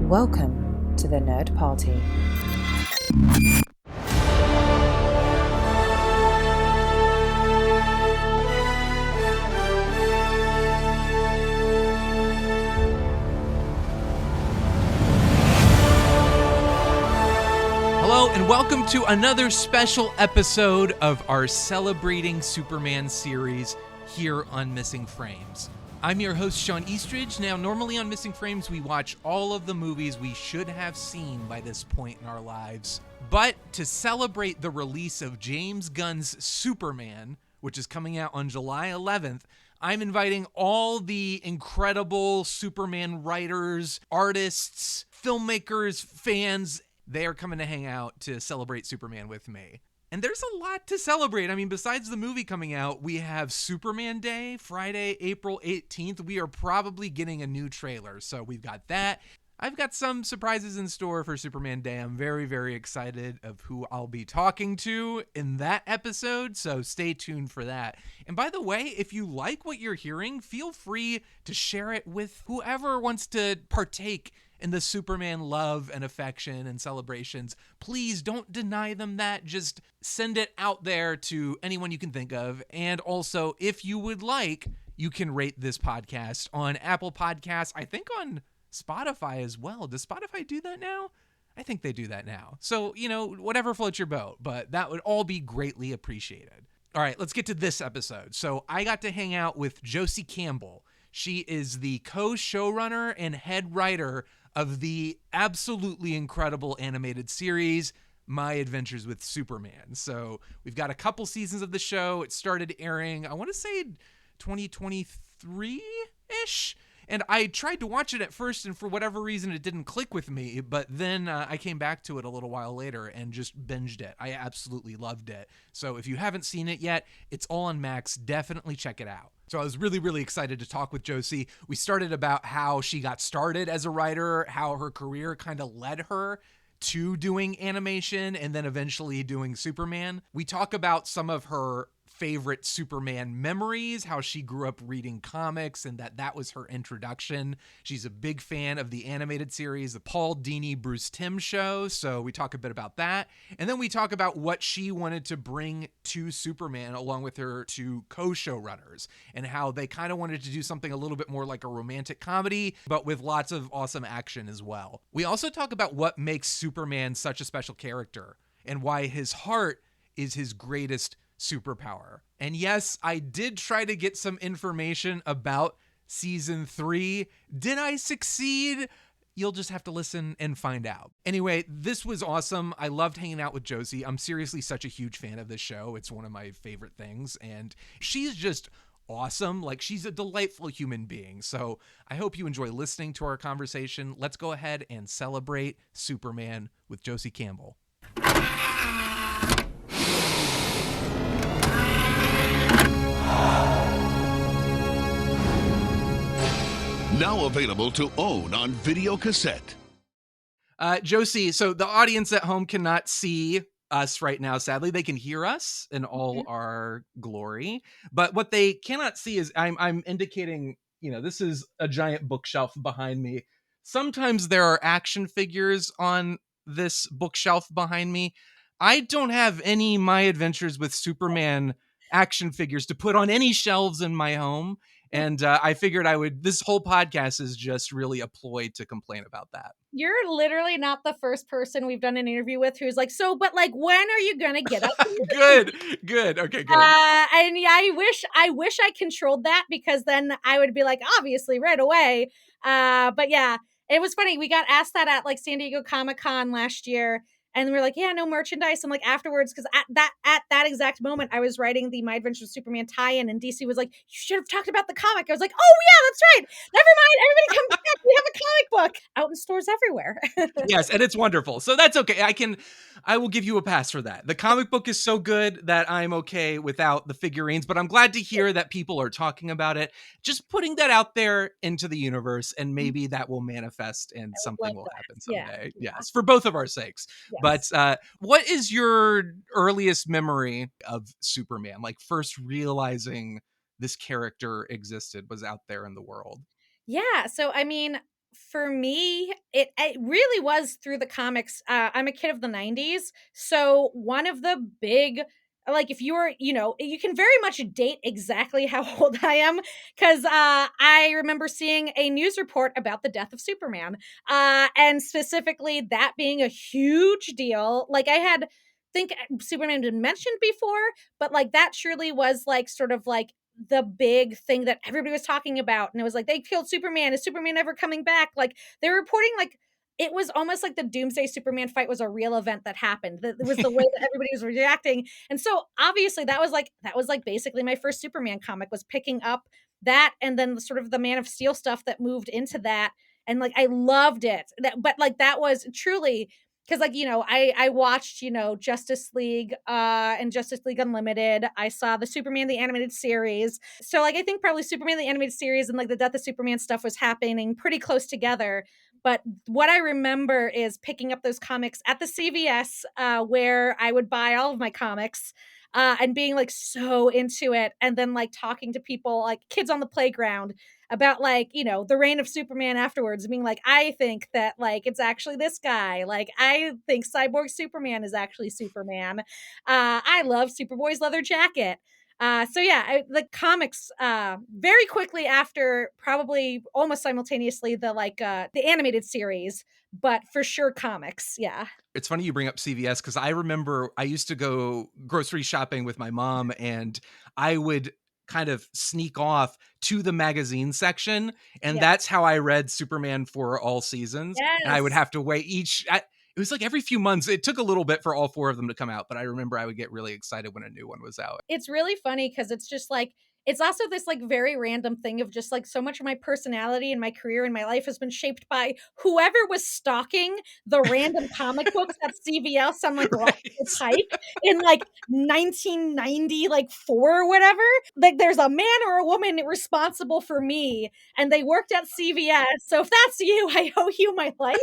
Welcome to the Nerd Party. Hello and welcome to another special episode of our Celebrating Superman series here on Missing Frames. I'm your host, Sean Eastridge. Now, normally on Missing Frames, we watch all of the movies we should have seen by this point in our lives. But to celebrate the release of James Gunn's Superman, which is coming out on July 11th, I'm inviting all the incredible Superman writers, artists, filmmakers, fans. They are coming to hang out to celebrate Superman with me. And there's a lot to celebrate. I mean, besides the movie coming out, we have Superman Day, Friday, April 18th. We are probably getting a new trailer, so we've got that. I've got some surprises in store for Superman Day. I'm very, very excited of who I'll be talking to in that episode, so stay tuned for that. And by the way, if you like what you're hearing, feel free to share it with whoever wants to partake in the Superman love and affection and celebrations. Please don't deny them that. Just send it out there to anyone you can think of. And also, if you would like, you can rate this podcast on Apple Podcasts. I think on Spotify as well. Does Spotify do that now? I think they do that now. So, whatever floats your boat, but that would all be greatly appreciated. All right, let's get to this episode. So I got to hang out with Josie Campbell. She is the co-showrunner and head writer of the absolutely incredible animated series, My Adventures with Superman. So we've got a couple seasons of the show. It started airing, I want to say 2023-ish. And I tried to watch it at first, and for whatever reason, it didn't click with me. But then I came back to it a little while later and just binged it. I absolutely loved it. So if you haven't seen it yet, it's all on Max. Definitely check it out. So I was really, really excited to talk with Josie. We started about how she got started as a writer, how her career kind of led her to doing animation and then eventually doing Superman. We talk about some of her favorite Superman memories, how she grew up reading comics and that was her introduction. She's a big fan of the animated series, the Paul Dini, Bruce Timm show. So we talk a bit about that. And then we talk about what she wanted to bring to Superman along with her two co-showrunners and how they kind of wanted to do something a little bit more like a romantic comedy, but with lots of awesome action as well. We also talk about what makes Superman such a special character and why his heart is his greatest superpower. And yes, I did try to get some information about season 3. Did I succeed? You'll just have to listen and find out. Anyway, this was awesome. I loved hanging out with Josie. I'm seriously such a huge fan of this show. It's one of my favorite things. And she's just awesome. Like, she's a delightful human being. So I hope you enjoy listening to our conversation. Let's go ahead and celebrate Superman with Josie Campbell. Now available to own on video cassette. Josie, so the audience at home cannot see us right now, sadly. They can hear us in all our glory. But what they cannot see is I'm indicating, this is a giant bookshelf behind me. Sometimes there are action figures on this bookshelf behind me. I don't have any My Adventures with Superman action figures to put on any shelves in my home. And I figured this whole podcast is just really a ploy to complain about that. You're literally not the first person we've done an interview with who's like, but when are you going to get up? Good. Okay, good. And yeah, I wish I controlled that because then I would be like, obviously right away. But yeah, it was funny. We got asked that at like San Diego Comic-Con last year. And we were like, yeah, no merchandise. I'm like, afterwards, because at that exact moment, I was writing the My Adventures with Superman tie-in, and DC was like, you should have talked about the comic. I was like, oh yeah, that's right. Never mind. Everybody come back. We have a comic book out in stores everywhere. Yes, and it's wonderful. So that's okay. I will give you a pass for that. The comic book is so good that I'm okay without the figurines, but I'm glad to hear that people are talking about it. Just putting that out there into the universe, and maybe that will manifest and something will happen someday. Yeah. Yes, for both of our sakes. Yeah. But what is your earliest memory of Superman? Like first realizing this character existed, was out there in the world? Yeah. So, I mean, for me, it really was through the comics. I'm a kid of the 90s. So one of the big, like, if you're, you can very much date exactly how old I am, because I remember seeing a news report about the death of Superman, and specifically that being a huge deal. Like, I had think Superman had been mentioned before, but like that truly was like sort of like the big thing that everybody was talking about. And it was like, they killed Superman. Is Superman ever coming back? Like, they were reporting like it was almost like the Doomsday Superman fight was a real event that happened. That it was the way that everybody was reacting. And so obviously that was like basically my first Superman comic, was picking up that, and then sort of the Man of Steel stuff that moved into that. And like I loved it. But like that was truly, because like, I watched, Justice League and Justice League Unlimited. I saw the Superman the animated series. So like I think probably Superman the animated series and like the Death of Superman stuff was happening pretty close together. But what I remember is picking up those comics at the CVS, where I would buy all of my comics, and being like so into it, and then like talking to people, like kids on the playground, about like, the reign of Superman afterwards, being like, I think that like it's actually this guy. Like, I think Cyborg Superman is actually Superman. I love Superboy's leather jacket. So yeah, the comics, very quickly after, probably almost simultaneously, the animated series, but for sure comics. Yeah. It's funny you bring up CVS, because I remember I used to go grocery shopping with my mom, and I would kind of sneak off to the magazine section, and Yes. that's how I read Superman for all seasons. And I would Yes. have to wait it was like every few months. It took a little bit for all four of them to come out, but I remember I would get really excited when a new one was out. It's really funny because it's just like, it's also this like very random thing of just like so much of my personality and my career and my life has been shaped by whoever was stocking the random comic books at CVS on like Rockville Right. Pike in like 1990, like 4 or whatever. Like, there's a man or a woman responsible for me, and they worked at CVS. So if that's you, I owe you my life.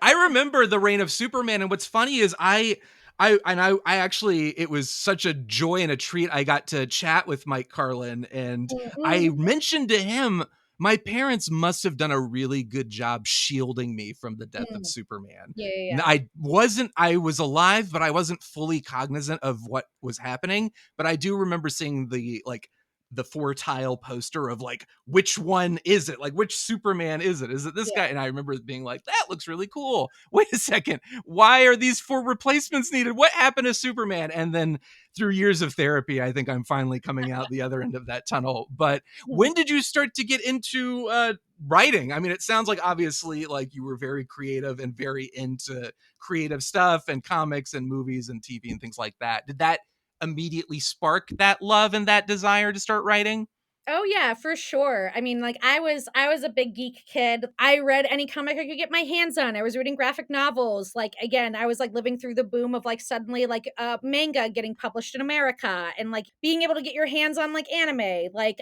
I remember the reign of Superman, and what's funny is I actually, it was such a joy and a treat. I got to chat with Mike Carlin, and I Mhm. mentioned to him my parents must have done a really good job shielding me from the death of Mm. Superman. Yeah, yeah, yeah. I was alive, but I wasn't fully cognizant of what was happening. But I do remember seeing the 4 tile poster of like, which one is it? Like, which Superman is it? Is it this Yeah. guy? And I remember being like, that looks really cool. Wait a second. Why are these 4 replacements needed? What happened to Superman? And then through years of therapy, I think I'm finally coming out the other end of that tunnel. But Mhm. when did you start to get into writing? I mean, it sounds like obviously like you were very creative and very into creative stuff and comics and movies and TV and things like that. Did that immediately spark that love and that desire to start writing? Oh yeah, for sure. I mean, like I was a big geek kid. I read any comic I could get my hands on. I was reading graphic novels. Like, again, I was like living through the boom of like suddenly like manga getting published in America, and like being able to get your hands on like anime. Like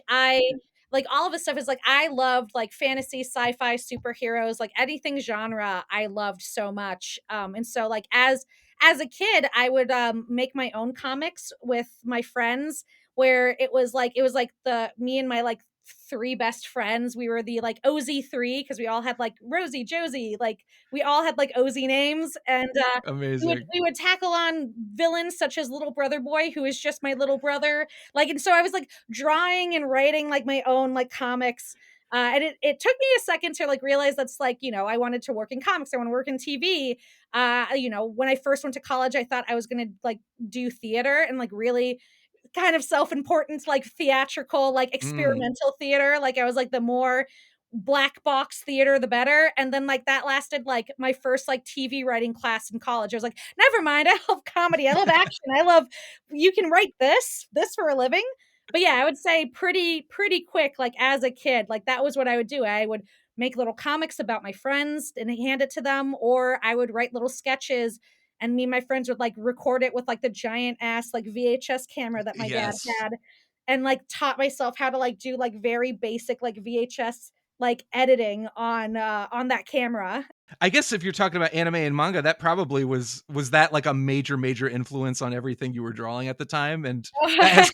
all of this stuff is like, I loved like fantasy, sci-fi, superheroes, like anything genre I loved so much. And so like as a kid, I would make my own comics with my friends, where it was like the me and my like 3 best friends. We were the like OZ3, because we all had like Rosie, Josie, like we all had like OZ names, and we would Amazing. we would tackle on villains such as Little Brother Boy, who is just my little brother. Like, and so I was like drawing and writing like my own like comics. And it took me a second to like realize that's like, I wanted to work in comics. I want to work in TV. When I first went to college, I thought I was going to like do theater and like really kind of self-important, like theatrical, like Mm, experimental theater. Like, I was like, the more black box theater, the better. And then like that lasted like my first like TV writing class in college. I was like, never mind. I love comedy. I love action. I love, you can write this for a living. But yeah, I would say pretty quick, like as a kid, like that was what I would do. I would make little comics about my friends and hand it to them, or I would write little sketches, and me and my friends would like record it with like the giant ass like VHS camera that my dad yes. had, and like taught myself how to like do like very basic like VHS like editing on that camera. I guess if you're talking about anime and manga, that probably was that like a major influence on everything you were drawing at the time, and that has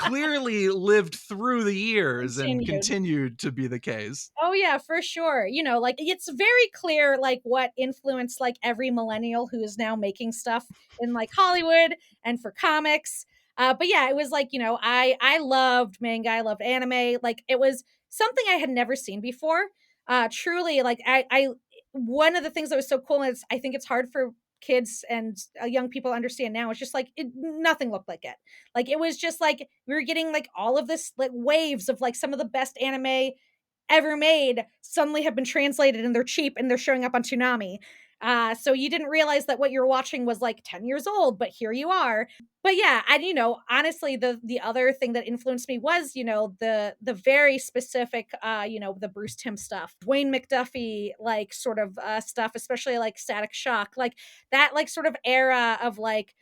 clearly lived through the years and Continued. continued to be the case. Oh yeah, for sure. Like it's very clear like what influenced like every millennial who is now making stuff in like Hollywood and for comics. But yeah, it was like, I loved manga, I loved anime. Like it was something I had never seen before. Truly, like I one of the things that was so cool is I think it's hard for kids and young people to understand now. It's just like nothing looked like it. Like it was just like we were getting like all of this like waves of like some of the best anime ever made suddenly have been translated and they're cheap and they're showing up on Toonami. So you didn't realize that what you're watching was like 10 years old, but here you are. But yeah, and honestly, the other thing that influenced me was, the very specific the Bruce Timm stuff, Wayne McDuffie, like sort of stuff, especially like Static Shock, like that like sort of era of like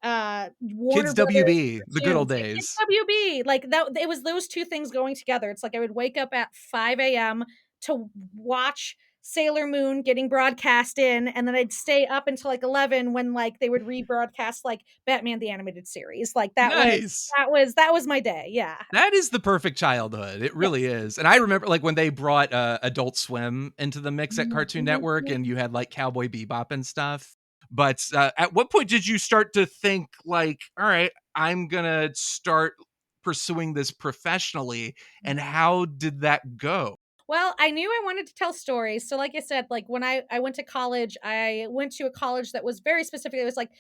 Kids Warner Brothers WB, the good old cartoons. Yeah, Kids days. WB, like that. It was those two things going together. It's like I would wake up at 5 a.m. to watch Sailor Moon getting broadcast in, and then I'd stay up until like 11 when like they would rebroadcast like Batman the Animated Series. Like that was Nice. that was my day. Yeah. That is the perfect childhood. It really Yes. is. And I remember like when they brought Adult Swim into the mix at Mhm, Cartoon mhm, Network mhm. and you had like Cowboy Bebop and stuff. But at what point did you start to think like, all right, I'm going to start pursuing this professionally? And how did that go? Well, I knew I wanted to tell stories. So, like I said, like when I went to college, I went to a college that was very specific. It was like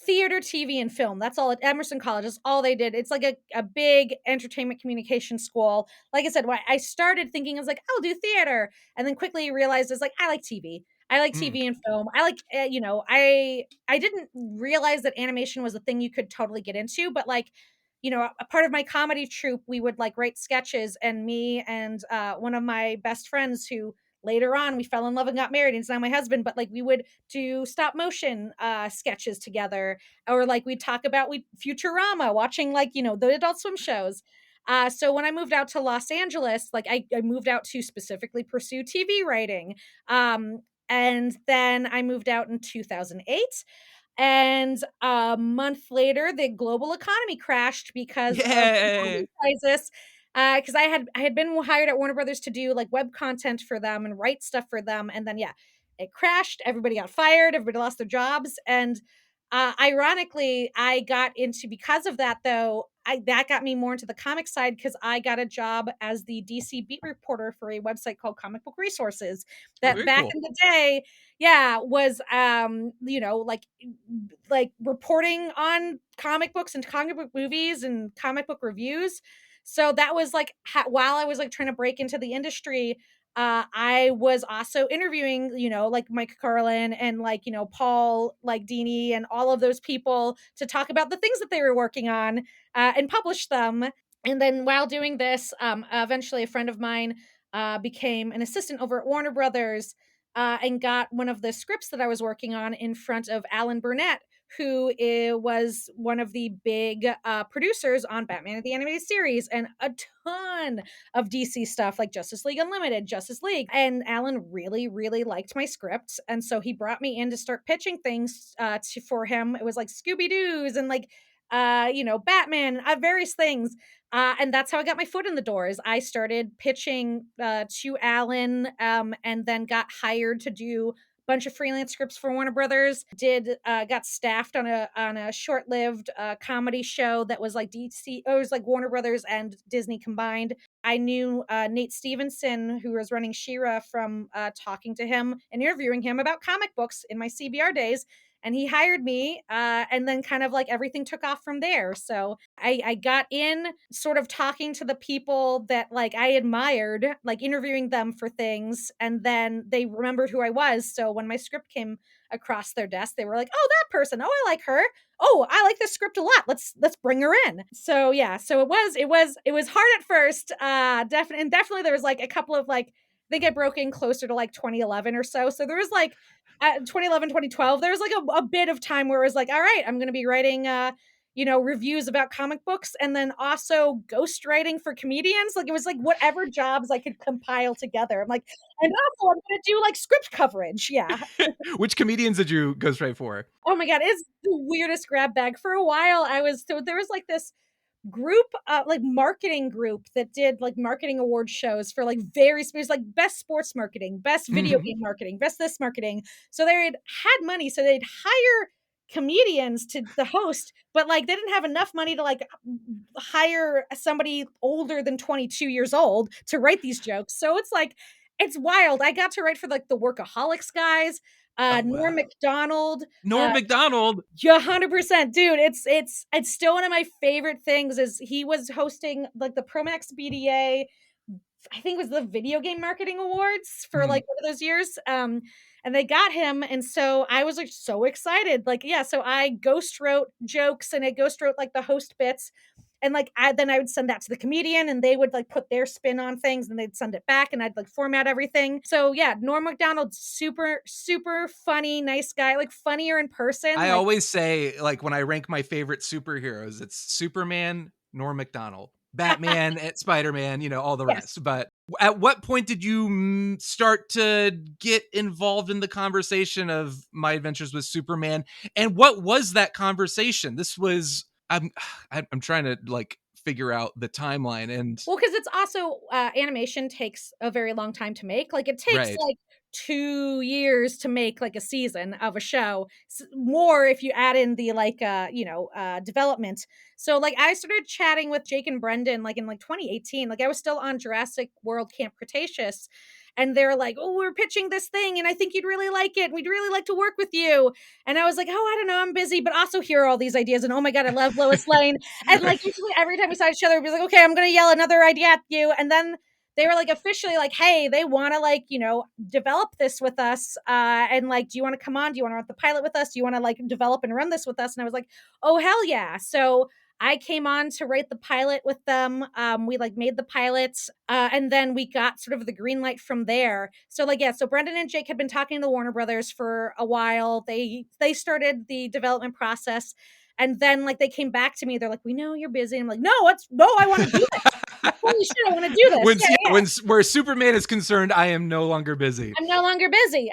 theater, TV, and film. That's all at Emerson College. That's all they did. It's like a big entertainment communication school. Like I said, when I started thinking, I was like, I'll do theater. And then quickly realized it's like, I like TV. I like Mm, TV and film. I like, I didn't realize that animation was a thing you could totally get into, but like, a part of my comedy troupe, we would like write sketches, and me and one of my best friends who later on we fell in love and got married, and he's now my husband, but like we would do stop motion sketches together, or like we'd talk about we Futurama, watching like, the Adult Swim shows. So when I moved out to Los Angeles, like I moved out to specifically pursue TV writing. And then I moved out in 2008, and a month later, the global economy crashed because of the housing yay. crisis. Because I had been hired at Warner Brothers to do like web content for them and write stuff for them, and then yeah, it crashed. Everybody got fired. Everybody lost their jobs, and ironically, I got into because of that though. That got me more into the comic side because I got a job as the DC beat reporter for a website called Comic Book Resources. Oh, That very back cool. in the day, yeah, was like reporting on comic books and comic book movies and comic book reviews. So that was like while I was like trying to break into the industry, I was also interviewing, like Mike Carlin and like, Paul like Dini and all of those people to talk about the things that they were working on and publish them. And then while doing this, eventually a friend of mine became an assistant over at Warner Brothers, and got one of the scripts that I was working on in front of Alan Burnett, who was one of the big producers on Batman the Animated Series and a ton of DC stuff like Justice League Unlimited, Justice League. And Alan really, really liked my script. And so he brought me in to start pitching things for him. It was like Scooby Doo's and like, Batman, various things. And that's how I got my foot in the doors. I started pitching to Alan, and then got hired to do a bunch of freelance scripts for Warner Brothers. Got staffed on a short-lived comedy show that was like DC. Oh, it was like Warner Brothers and Disney combined. I knew Nate Stevenson, who was running Shira, from talking to him and interviewing him about comic books in my CBR days, and he hired me, and then kind of like everything took off from there. So I got in sort of talking to the people that like I admired, like interviewing them for things, and then they remembered who I was. So when my script came across their desk, they were like, oh, that person, oh, I like her, oh, I like this script a lot, let's bring her in. So yeah, so it was hard at first, definitely there was like a couple of like, I think I broke in closer to like 2011 or so. So there was like 2011, 2012, there was like a bit of time where it was like, all right, I'm going to be writing, reviews about comic books, and then also ghost writing for comedians. Like it was like whatever jobs I could compile together. I'm like, and also I'm going to do like script coverage. Yeah. Which comedians did you ghostwrite for? Oh my God. It's the weirdest grab bag. For a while, so there was like this group, like marketing group that did like marketing award shows for like various, it was like best sports marketing, best video game marketing, best this marketing. So they had money, so they'd hire comedians to the host, but like they didn't have enough money to like hire somebody older than 22 years old to write these jokes. So it's like, it's wild. I got to write for like the Workaholics guys, Oh, Norm wow. Macdonald. Norm Macdonald. Yeah, 100%, dude. It's still one of my favorite things. Is he was hosting like the Promax BDA, I think it was the Video Game Marketing Awards for like one of those years. And they got him, and so I was like so excited. Like, yeah, so I ghost wrote jokes and I ghost wrote like the host bits. And like then I would send that to the comedian and they would like put their spin on things and they'd send it back and I'd like format everything. So yeah, Norm Macdonald, super, super funny, nice guy, like funnier in person. I like, always say, like, when I rank my favorite superheroes, it's Superman, Norm Macdonald, Batman, Spider-Man, you know, all the yes. rest. But at what point did you start to get involved in the conversation of My Adventures with Superman? And what was that conversation? This was, I'm trying to like figure out the timeline. And Well, because it's also animation takes a very long time to make. Like it takes right. like 2 years to make like a season of a show. More if you add in the like development. So like I started chatting with Jake and Brendan like in like 2018. Like I was still on Jurassic World Camp Cretaceous. And they're like, oh, we're pitching this thing and I think you'd really like it. We'd really like to work with you. And I was like, oh, I don't know, I'm busy, but also here are all these ideas. And oh my God, I love Lois Lane. And like usually every time we saw each other, we'd be like, okay, I'm gonna yell another idea at you. And then they were like officially like, hey, they want to like, develop this with us. And like, do you want to come on? Do you want to run the pilot with us? Do you want to like develop and run this with us? And I was like, oh, hell yeah. So I came on to write the pilot with them. We like made the pilots, and then we got sort of the green light from there. So like, yeah, so Brendan and Jake had been talking to Warner Brothers for a while. They started the development process. And then like they came back to me. They're like, we know you're busy. I'm like, no, I want to do this. Holy shit, I want to do this. When, Yeah. when where Superman is concerned, I am no longer busy. I'm no longer busy.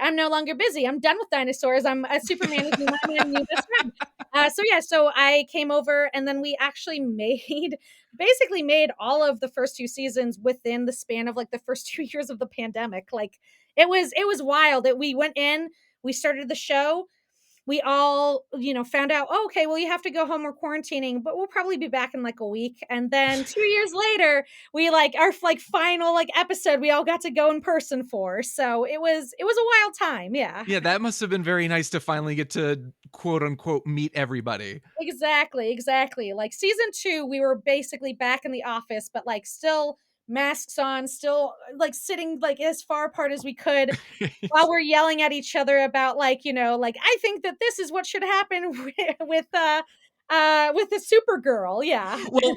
I'm done with dinosaurs. I'm a Superman is my new best friend. So I came over and then we actually basically made all of the first 2 seasons within the span of like the first 2 years of the pandemic. Like it was wild that we went in, we started the show. We all, found out, oh, okay, well, you have to go home, we're quarantining, but we'll probably be back in like a week. And then 2 years later, we like our like final like episode, we all got to go in person for. So it was a wild time. Yeah. Yeah, that must have been very nice to finally get to quote unquote meet everybody. Exactly. Like season 2, we were basically back in the office, but like still masks on, still like sitting like as far apart as we could while we're yelling at each other about like, like I think that this is what should happen with the Supergirl. Yeah. Well,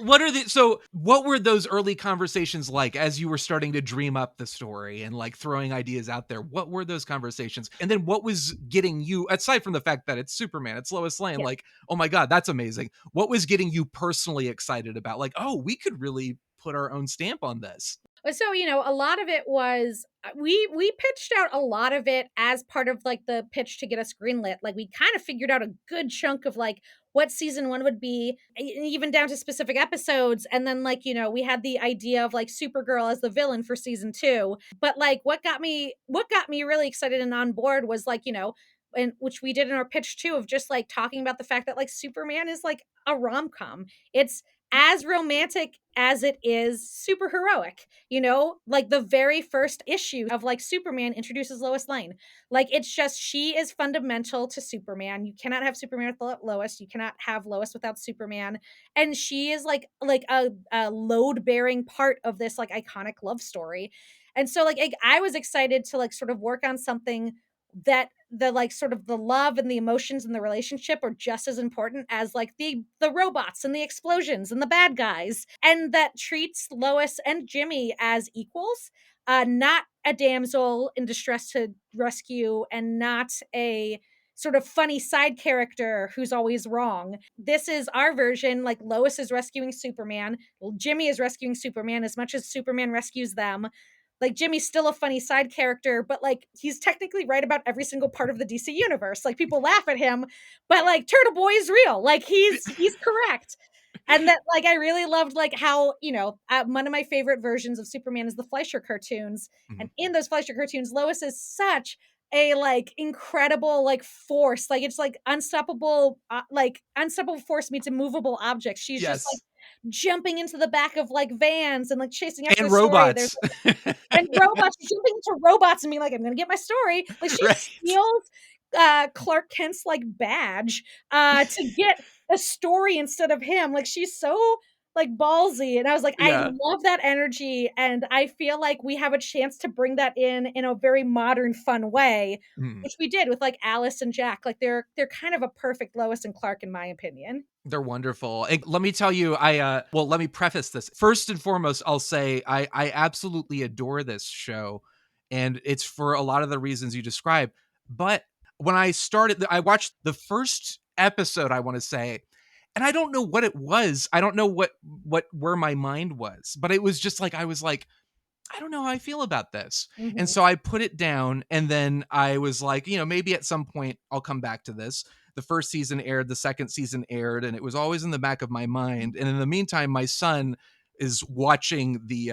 what were those early conversations like as you were starting to dream up the story and like throwing ideas out there? What were those conversations? And then what was getting you, aside from the fact that it's Superman, it's Lois Lane, Yeah. like, oh my God, that's amazing. What was getting you personally excited about like, oh, we could really put our own stamp on this? So, a lot of it was we pitched out a lot of it as part of like the pitch to get us greenlit. Like we kind of figured out a good chunk of like what season 1 would be, even down to specific episodes. And then like, we had the idea of like Supergirl as the villain for season 2. But like what got me really excited and on board was like, and which we did in our pitch too, of just like talking about the fact that like Superman is like a rom-com. It's as romantic as it is super heroic, like the very first issue of like Superman introduces Lois Lane. Like it's just, she is fundamental to Superman. You cannot have Superman without Lois. You cannot have Lois without Superman. And she is like a load bearing part of this like iconic love story. And so like I was excited to like sort of work on something that the like sort of the love and the emotions and the relationship are just as important as like the robots and the explosions and the bad guys, and that treats Lois and Jimmy as equals, not a damsel in distress to rescue and not a sort of funny side character who's always wrong. This is our version. Like Lois is rescuing Superman, Jimmy is rescuing Superman as much as Superman rescues them. Like Jimmy's still a funny side character, but like he's technically right about every single part of the DC universe. Like people laugh at him, but like Turtle Boy is real. Like he's correct. And that, like, I really loved, like, how, one of my favorite versions of Superman is the Fleischer cartoons. And Mhm. in those Fleischer cartoons, Lois is such a, like, incredible, like, force. Like, it's like unstoppable force meets immovable object. She's just like Yes. jumping into the back of like vans and like chasing after And the story. There's robots. and robots jumping into robots and being like, I'm gonna get my story. Like she Right. steals Clark Kent's like badge to get a story instead of him. Like she's so like ballsy. And I was like, I Yeah. love that energy. And I feel like we have a chance to bring that in a very modern, fun way, Mhm. which we did with like Alice and Jack. Like they're kind of a perfect Lois and Clark, in my opinion. They're wonderful. And let me tell you, well, let me preface this. First and foremost, I'll say I absolutely adore this show, and it's for a lot of the reasons you described. But when I watched the first episode, I want to say, and I don't know what it was. I don't know where my mind was, but it was just like I was like, I don't know how I feel about this. And Mhm. so I put it down and then I was like, maybe at some point I'll come back to this. The first season aired, the second season aired, and it was always in the back of my mind. And in the meantime, my son is watching the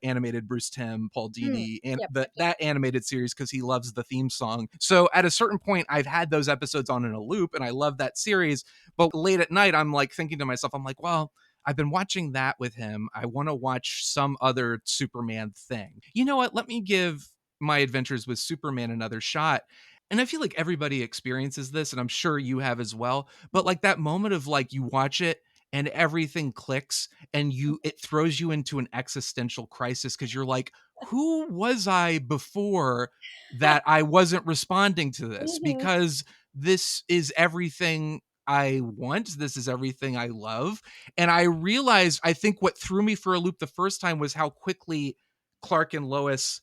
animated Bruce Timm, Paul Mm. Dini, and Yep, yep, yep. that animated series because he loves the theme song. So at a certain point, I've had those episodes on in a loop, and I love that series. But late at night, I'm like thinking to myself, I'm like, well, I've been watching that with him. I want to watch some other Superman thing. You know what? Let me give my adventures with Superman another shot. And I feel like everybody experiences this, and I'm sure you have as well. But like that moment of like you watch it and everything clicks and it throws you into an existential crisis because you're like, who was I before that I wasn't responding to this? Mhm. Because this is everything I want. This is everything I love. And I realized, I think what threw me for a loop the first time was how quickly Clark and Lois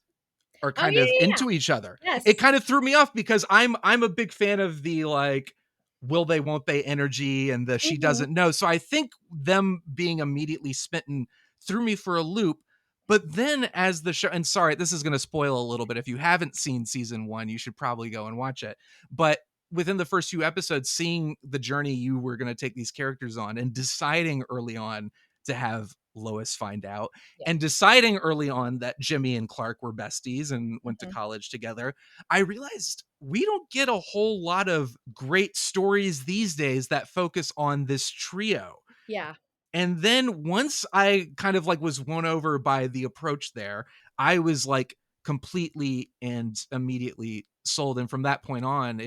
are Oh, kind yeah, of yeah, yeah. into each other. It Yes. kind of threw me off because I'm a big fan of the like will they won't they energy and the she Mhm. doesn't know. So I think them being immediately smitten threw me for a loop. But then as the show, and sorry, this is going to spoil a little bit. If you haven't seen season 1, you should probably go and watch it. But within the first few episodes, seeing the journey you were going to take these characters on and deciding early on to have Lois find out Yeah. and deciding early on that Jimmy and Clark were besties and went to Mhm. college together, I realized we don't get a whole lot of great stories these days that focus on this trio. Yeah. And then once I kind of like was won over by the approach there, I was like completely and immediately sold. And from that point on,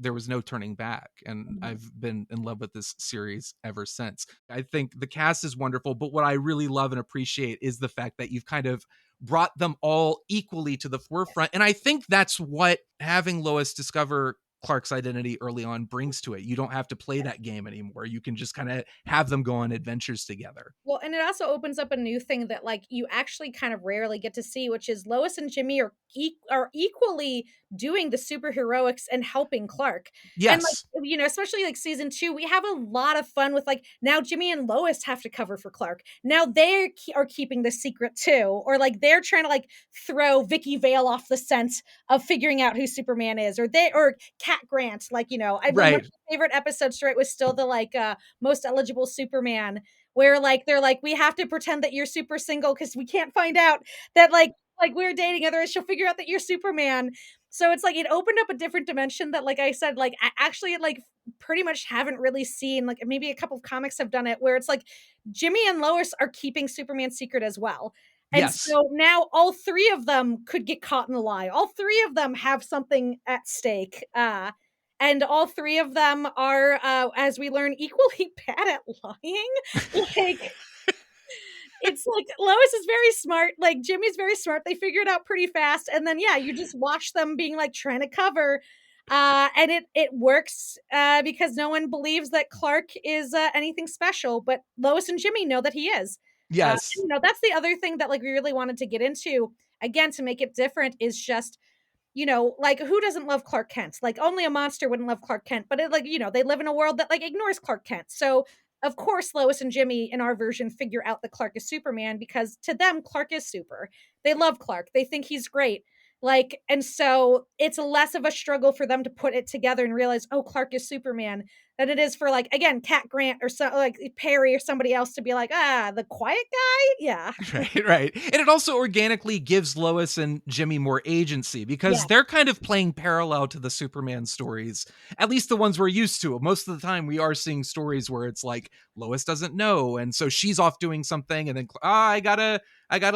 there was no turning back. And Mhm. I've been in love with this series ever since. I think the cast is wonderful, but what I really love and appreciate is the fact that you've kind of brought them all equally to the forefront. And I think that's what having Lois discover Clark's identity early on brings to it. You don't have to play that game anymore. You can just kind of have them go on adventures together. Well, and it also opens up a new thing that, like, you actually kind of rarely get to see, which is Lois and Jimmy are equally doing the superheroics and helping Clark. And, like, Yes. especially, like, season 2, we have a lot of fun with, like, now Jimmy and Lois have to cover for Clark. Now they are keeping the secret too, or, like, they're trying to, like, throw Vicky Vale off the scent of figuring out who Superman is, or Cat Grant, like, I one of my Right. favorite episodes, right, was still the, like, most eligible Superman, where like they're like, we have to pretend that you're super single because we can't find out that like we're dating, otherwise she'll figure out that you're Superman. So it's like it opened up a different dimension that, like I said, like I actually like pretty much haven't really seen. Like maybe a couple of comics have done it where it's like Jimmy and Lois are keeping Superman's secret as well. And Yes. so now all three of them could get caught in a lie. All three of them have something at stake. And all three of them are, as we learn, equally bad at lying. Like, it's like Lois is very smart, like Jimmy's very smart. They figure it out pretty fast, and then yeah, you just watch them being like trying to cover, and it works because no one believes that Clark is anything special, but Lois and Jimmy know that he is. Yes. That's the other thing that like we really wanted to get into again to make it different is just like who doesn't love Clark Kent? Like only a monster wouldn't love Clark Kent, but they live in a world that like ignores Clark Kent. So of course Lois and Jimmy in our version figure out that Clark is Superman because to them Clark is super. They love Clark. They think he's great. And so it's less of a struggle for them to put it together and realize, oh, Clark is Superman. than it is for like, again, Cat Grant or so like Perry or somebody else to be like, the quiet guy. Yeah. Right, right. And it also organically gives Lois and Jimmy more agency because Yeah. they're kind of playing parallel to the Superman stories, at least the ones we're used to. Most of the time, we are seeing stories where it's like Lois doesn't know, and so she's off doing something, and then I gotta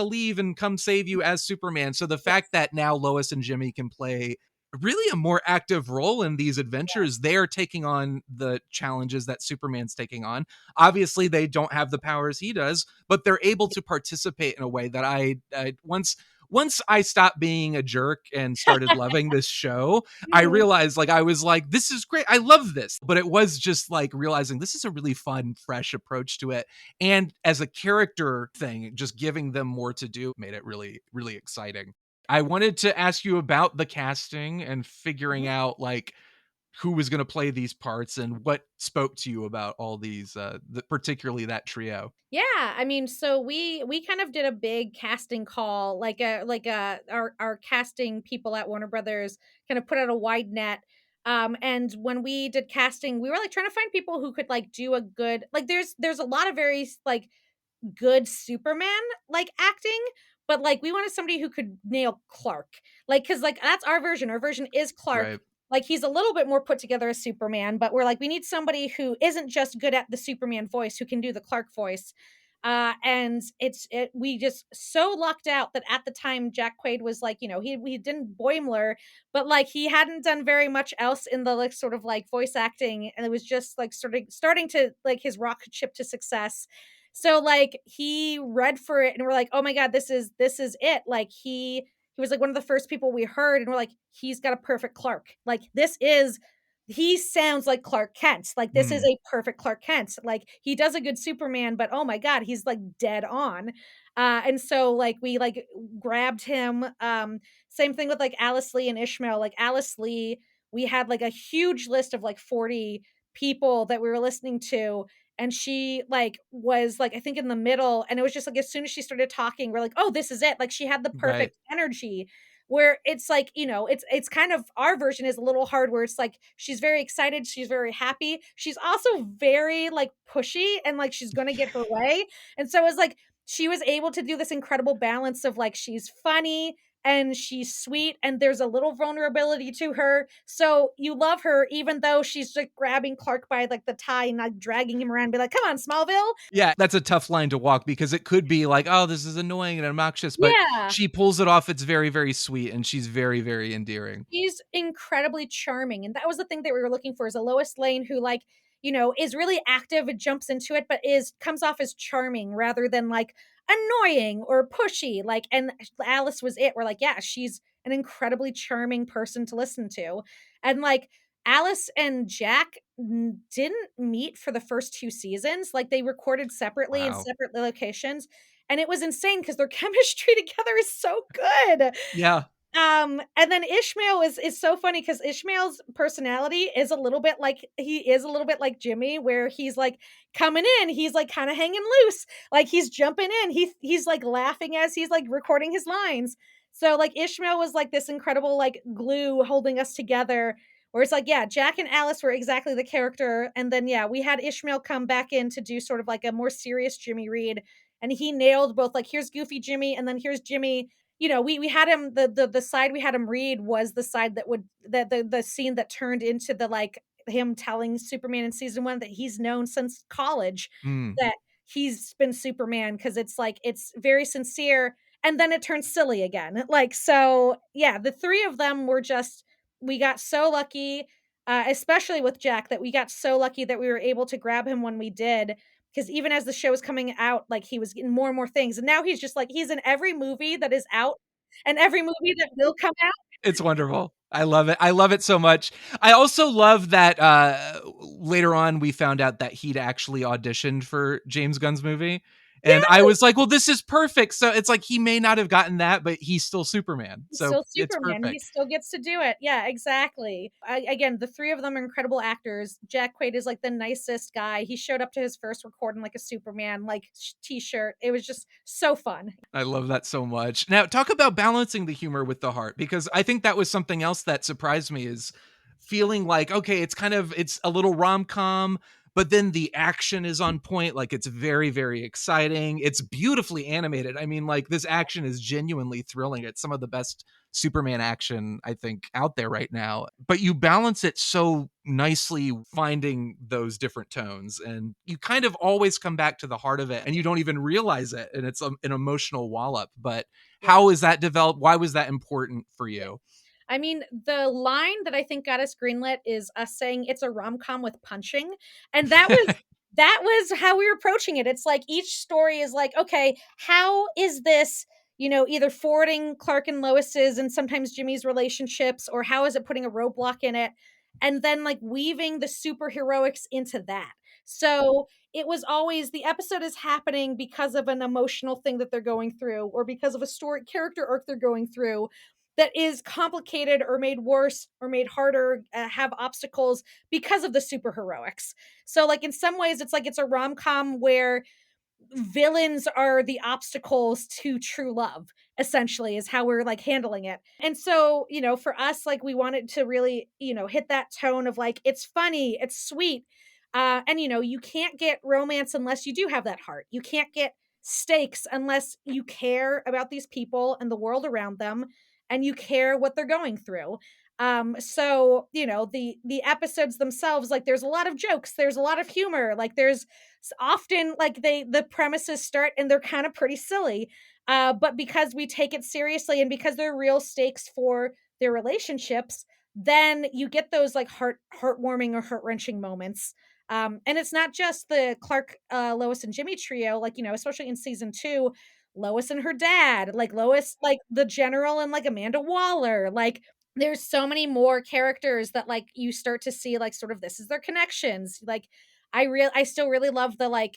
leave and come save you as Superman. So the Yes. fact that now Lois and Jimmy can play really a more active role in these adventures, they are taking on the challenges that Superman's taking on. Obviously, they don't have the powers he does, but they're able to participate in a way that I once I stopped being a jerk and started loving this show, I Mhm. realized like I was like, this is great. I love this. But it was just like realizing this is a really fun, fresh approach to it. And as a character thing, just giving them more to do made it really, really exciting. I wanted to ask you about the casting and figuring Mhm. out like who was going to play these parts and what spoke to you about all these particularly that trio. Yeah, I mean, so we kind of did a big casting call, our casting people at Warner Brothers kind of put out a wide net. And when we did casting, we were like trying to find people who could like do a good like there's a lot of very like good Superman like acting, but like we wanted somebody who could nail Clark. Like cuz like that's our version. Our version is Clark. Right. Like he's a little bit more put together as Superman, but we're like we need somebody who isn't just good at the Superman voice, who can do the Clark voice. And we just so lucked out that at the time Jack Quaid was like, he didn't Boimler, but like he hadn't done very much else in the like sort of like voice acting, and it was just like starting to like his rocket ship to success. So like he read for it and we're like, "Oh my god, this is it." Like he was like one of the first people we heard and we're like, "He's got a perfect Clark." Like he sounds like Clark Kent. Like this is Mm, a perfect Clark Kent. Like he does a good Superman, but oh my god, he's like dead on. And so like we like grabbed him. Same thing with like Alice Lee and Ishmael. Like Alice Lee, we had like a huge list of like 40 people that we were listening to, and she like was like I think in the middle, and it was just like as soon as she started talking we're like, oh, this is it. Like she had the right. perfect energy, where it's like, it's kind of our version is a little hard, where it's like she's very excited, she's very happy, she's also very like pushy and like she's gonna get her way. And so it's like she was able to do this incredible balance of like she's funny and she's sweet and there's a little vulnerability to her. So you love her even though she's like grabbing Clark by like the tie and like dragging him around and be like, come on, Smallville. Yeah, that's a tough line to walk because it could be like, oh, this is annoying and obnoxious, but Yeah. she pulls it off. It's very, very sweet and she's very, very endearing. She's incredibly charming, and that was the thing that we were looking for, is a Lois Lane who, like, is really active and jumps into it, but is comes off as charming rather than, like, annoying or pushy, like, and Alice was it. We're like, "Yeah, she's an incredibly charming person to listen to," and, like, Alice and Jack didn't meet for the first 2 seasons, like, they recorded separately in Wow. separate locations, and it was insane because their chemistry together is so good. Yeah. And then Ishmael is so funny because Ishmael's personality is a little bit like he is a little bit like Jimmy, where he's like coming in, he's like kind of hanging loose, like he's jumping in, he's like laughing as he's like recording his lines. So like Ishmael was like this incredible like glue holding us together. Where it's like, yeah, Jack and Alice were exactly the character, and then yeah, we had Ishmael come back in to do sort of like a more serious Jimmy Reed, and he nailed both. Like here's goofy Jimmy, and then here's Jimmy. We had him, the side we had him read was the side that would the scene that turned into the like him telling Superman in season 1 that he's known since college Mm, that he's been Superman, because it's like it's very sincere, and then it turns silly again. Like so yeah, the three of them were just we got so lucky, especially with Jack, that we got so lucky that we were able to grab him when we did, because even as the show was coming out, like, he was getting more and more things, and now he's just, like he's in every movie that is out and every movie that will come out. it's wonderful. I love it. I love it so much. I also love that later on we found out that he'd actually auditioned for James Gunn's movie. And I Yes! was like, well, this is perfect. So it's like he may not have gotten that, but he's still Superman. He's So still it's Superman, he perfect. still gets to do it. Yeah, exactly. Again, the 3 of them are incredible actors. Jack Quaid is, like, the nicest guy. He showed up to his first recording like a Superman, like, T-shirt. It was just so fun. I love that so much. Now, talk about balancing the humor with the heart, because I think that was something else that surprised me is feeling like, okay, it's a little rom-com, but then the action is on point. Like, it's very, very exciting. It's beautifully animated. I mean, like, this action is genuinely thrilling. It's some of the best Superman action, I think, out there right now. But you balance it so nicely, finding those different tones, and you kind of always come back to the heart of it, and you don't even realize it. And it's an emotional wallop. But how is that developed? Why was that important for you? I mean, the line that I think got us greenlit is us saying it's a rom-com with punching. And that was how we were approaching it. It's like each story is like, okay, how is this, either forwarding Clark and Lois's and sometimes Jimmy's relationships, or how is it putting a roadblock in it? And then like weaving the superheroics into that. So it was always the episode is happening because of an emotional thing that they're going through, or because of a story character arc they're going through that is complicated or made worse or made harder, have obstacles because of the superheroics. So like in some ways it's like it's a rom-com where villains are the obstacles to true love, essentially, is how we're like handling it. And so, for us, like we wanted to really, hit that tone of like it's funny, it's sweet. And you can't get romance unless you do have that heart. You can't get stakes unless you care about these people and the world around them, and you care what they're going through. So the episodes themselves, like there's a lot of jokes, there's a lot of humor, like there's often like the premises start and they're kind of pretty silly, but because we take it seriously and because they're real stakes for their relationships, then you get those like heartwarming or heart-wrenching moments. And it's not just the Clark, Lois and Jimmy trio, like especially in season 2, Lois and her dad, like Lois, like the general, and like Amanda Waller, like there's so many more characters that like you start to see like sort of this is their connections. Like I still really love the like,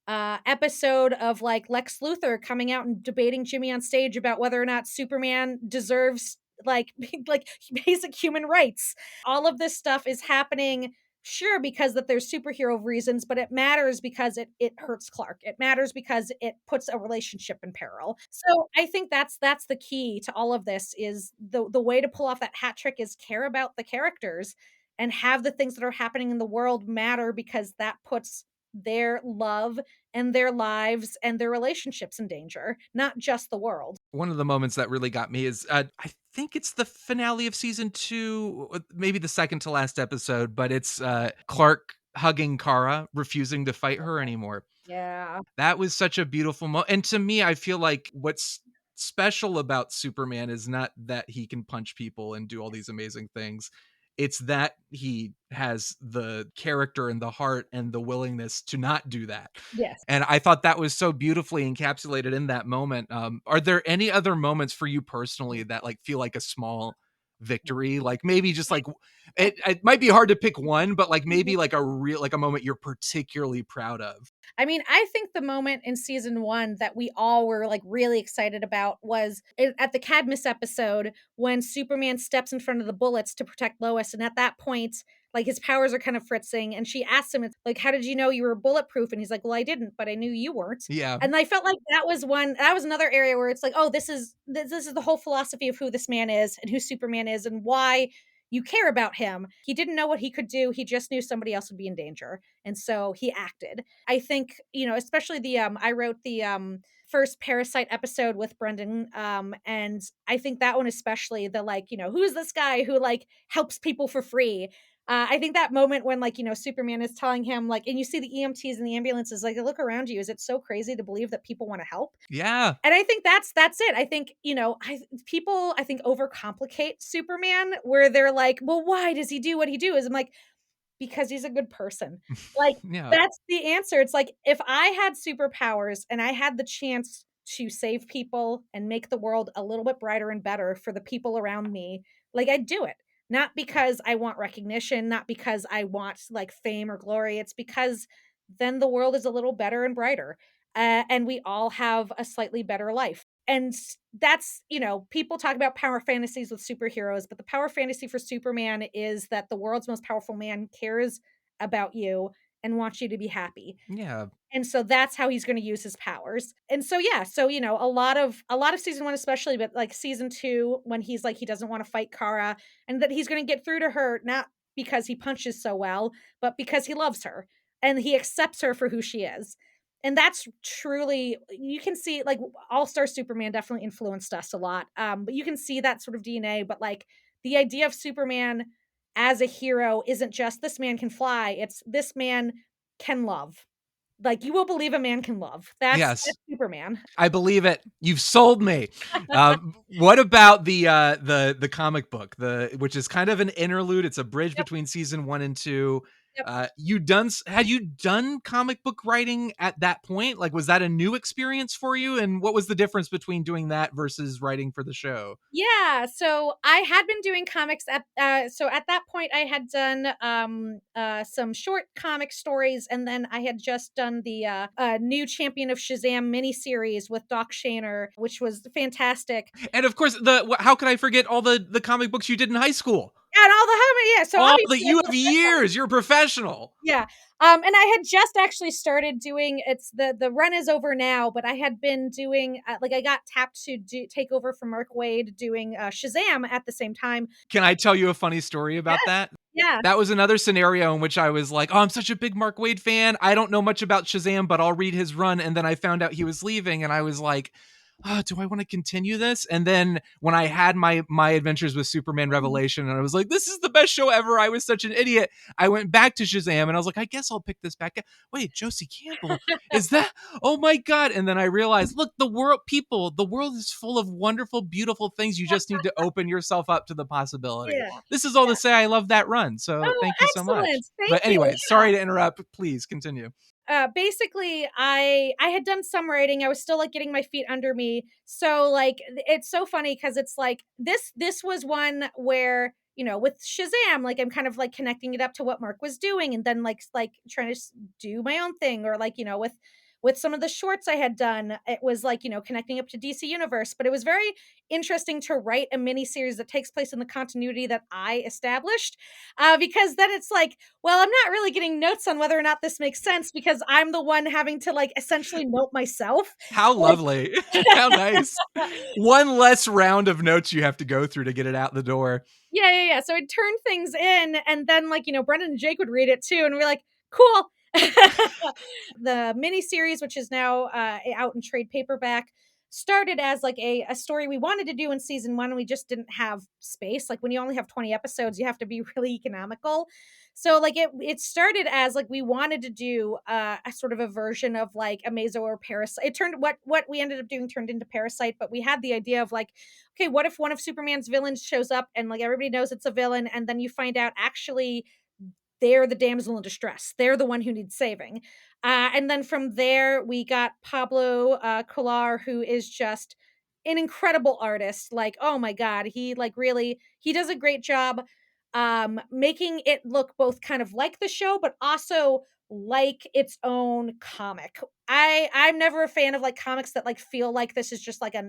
episode of like Lex Luthor coming out and debating Jimmy on stage about whether or not Superman deserves like like basic human rights. All of this stuff is happening, sure, because that there's superhero reasons, but it matters because it hurts Clark. It matters because it puts a relationship in peril. So I think that's the key to all of this, is the way to pull off that hat trick is care about the characters and have the things that are happening in the world matter, because that puts their love and their lives and their relationships in danger, not just the world. One of the moments that really got me is, I think it's the finale of season 2, maybe the second to last episode, but it's Clark hugging Kara, refusing to fight her anymore. Yeah. That was such a beautiful moment. And to me, I feel like what's special about Superman is not that he can punch people and do all these amazing things. It's that he has the character and the heart and the willingness to not do that. Yes. And I thought that was so beautifully encapsulated in that moment. Are there any other moments for you personally that like feel like a small victory? Like maybe just like it might be hard to pick one, but like maybe like a moment you're particularly proud of. I mean, I think the moment in season 1 that we all were like really excited about was at the Cadmus episode, when Superman steps in front of the bullets to protect Lois. And at that point, like his powers are kind of fritzing. And she asks him, it's like, how did you know you were bulletproof? And he's like, well, I didn't, but I knew you weren't. Yeah. And I felt like that was another area where it's like, oh, this is the whole philosophy of who this man is and who Superman is and why you care about him. He didn't know what he could do. He just knew somebody else would be in danger. And so he acted. I think, especially I wrote the first Parasite episode with Brendan. And I think that one, especially the like, who's this guy who like helps people for free? I think that moment when like, Superman is telling him like, and you see the EMTs and the ambulances, like look around you. Is it so crazy to believe that people want to help? Yeah. And I think that's it. I think, people I think overcomplicate Superman, where they're like, well, why does he do what he do? Is I'm like, because he's a good person. Like, Yeah. that's the answer. It's like, if I had superpowers and I had the chance to save people and make the world a little bit brighter and better for the people around me, like I'd do it. Not because I want recognition, not because I want like fame or glory. It's because then the world is a little better and brighter. And we all have a slightly better life. And that's, people talk about power fantasies with superheroes, but the power fantasy for Superman is that the world's most powerful man cares about you and wants you to be happy. Yeah. And so that's how he's gonna use his powers. And so, yeah, so, a lot of season 1 especially, but, like, season 2 when he's like, he doesn't wanna fight Kara, and that he's gonna get through to her, not because he punches so well, but because he loves her, and he accepts her for who she is. And that's truly you can see, like, All-Star Superman definitely influenced us a lot, but you can see that sort of DNA, but, like, the idea of Superman as a hero isn't just, "This man can fly," it's, "This man can love." Like, you will believe a man can love. That's Yes. Superman. I believe it. You've sold me. What about the comic book, which is kind of an interlude? It's a bridge Yep, between season 1 and 2. yep. Had you done comic book writing at that point? Like, was that a new experience for you? And what was the difference between doing that versus writing for the show? Yeah, so I had been doing comics so at that point I had done some short comic stories, and then I had just done the new Champion of Shazam miniseries with Doc Shaner, which was fantastic. And of course, how could I forget all the comic books you did in high school? And all the yeah, so All that obviously I you feel have fresh on. years. You're a professional. Yeah. And I had just actually started doing, it's the run is over now, but I had been doing like, I got tapped to take over for Mark Waid doing Shazam at the same time. Can I tell you a funny story about Yes. that? Yeah. That was another scenario in which I was like, "Oh, I'm such a big Mark Waid fan. I don't know much about Shazam, but I'll read his run." And then I found out he was leaving, and I was like, "Oh, do I want to continue this?" And then when I had my adventures with Superman Mhm. Revelation, and I was like, "This is the best show ever." I was such an idiot. I went back to Shazam, and I was like, "I guess I'll pick this back up." Wait, Josie Campbell, is that? Oh my god! And then I realized, look, the world is full of wonderful, beautiful things. You just need to open yourself up to the possibility. Yeah. This is all Yeah. to say I love that run. So Oh, thank you so much. excellent. Thank But you. anyway, Yeah. sorry to interrupt. Please continue. Basically, I had done some writing. I was still, like, getting my feet under me. So, like, it's so funny because it's like this was one where, with Shazam, like, I'm kind of, like, connecting it up to what Mark was doing, and then, like trying to do my own thing, or, like, with some of the shorts I had done, it was like, connecting up to DC Universe. But it was very interesting to write a mini series that takes place in the continuity that I established, because then it's like, well, I'm not really getting notes on whether or not this makes sense because I'm the one having to, like, essentially note myself. How lovely. How nice. One less round of notes you have to go through to get it out the door. Yeah, yeah, yeah. So I'd turn things in, and then, like, Brendan and Jake would read it too, and we're like, cool. The mini series, which is now out in trade paperback, started as like a story we wanted to do in season 1, and we just didn't have space. Like, when you only have 20 episodes, you have to be really economical. So, like, it started as like we wanted to do a sort of a version of like Amazo or Parasite. It turned what we ended up doing turned into Parasite, but we had the idea of like, okay, what if one of Superman's villains shows up and, like, everybody knows it's a villain, and then you find out actually they're the damsel in distress. They're the one who needs saving. And then from there, we got Pablo Colar, who is just an incredible artist. Like, oh my God, he, like, really, he does a great job making it look both kind of like the show, but also like its own comic. I'm never a fan of, like, comics that, like, feel like this is just like a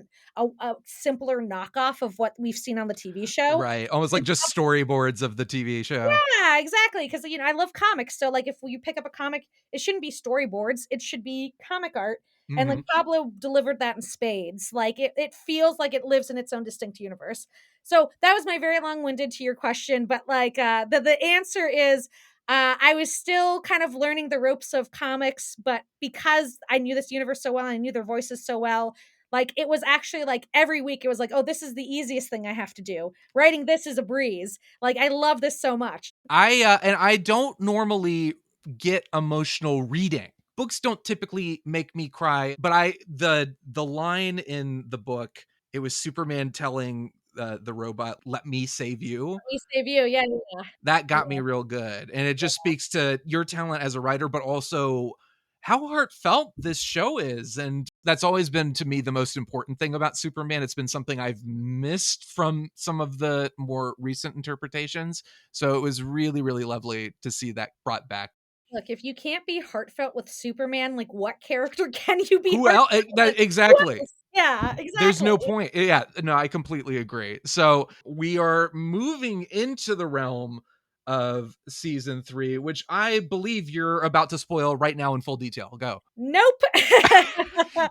simpler knockoff of what we've seen on the TV show. Right. Almost like just storyboards of the TV show. Yeah, exactly. Because, I love comics. So, like, if you pick up a comic, it shouldn't be storyboards. It should be comic art. And, like, Mhm. Pablo delivered that in spades. Like, it feels like it lives in its own distinct universe. So that was my very long-winded to your question. But, like, the answer is, I was still kind of learning the ropes of comics, but because I knew this universe so well, and I knew their voices so well, like, it was actually like every week it was like, oh, this is the easiest thing I have to do. Writing this is a breeze. Like, I love this so much. I don't normally get emotional reading. Books don't typically make me cry, but the line in the book, it was Superman telling the robot, "Let me save you." We save you. Yeah, yeah, That got yeah. me real good. And it just speaks to your talent as a writer, but also how heartfelt this show is. And that's always been to me the most important thing about Superman. It's been something I've missed from some of the more recent interpretations. So it was really, really lovely to see that brought back. Look, if you can't be heartfelt with Superman, like, what character can you be Who else? heartfelt with? Who Exactly. else? Yeah, There's exactly. no point. Yeah, no, I completely agree. So we are moving into the realm of season 3, which I believe you're about to spoil right now in full detail. Go. Nope.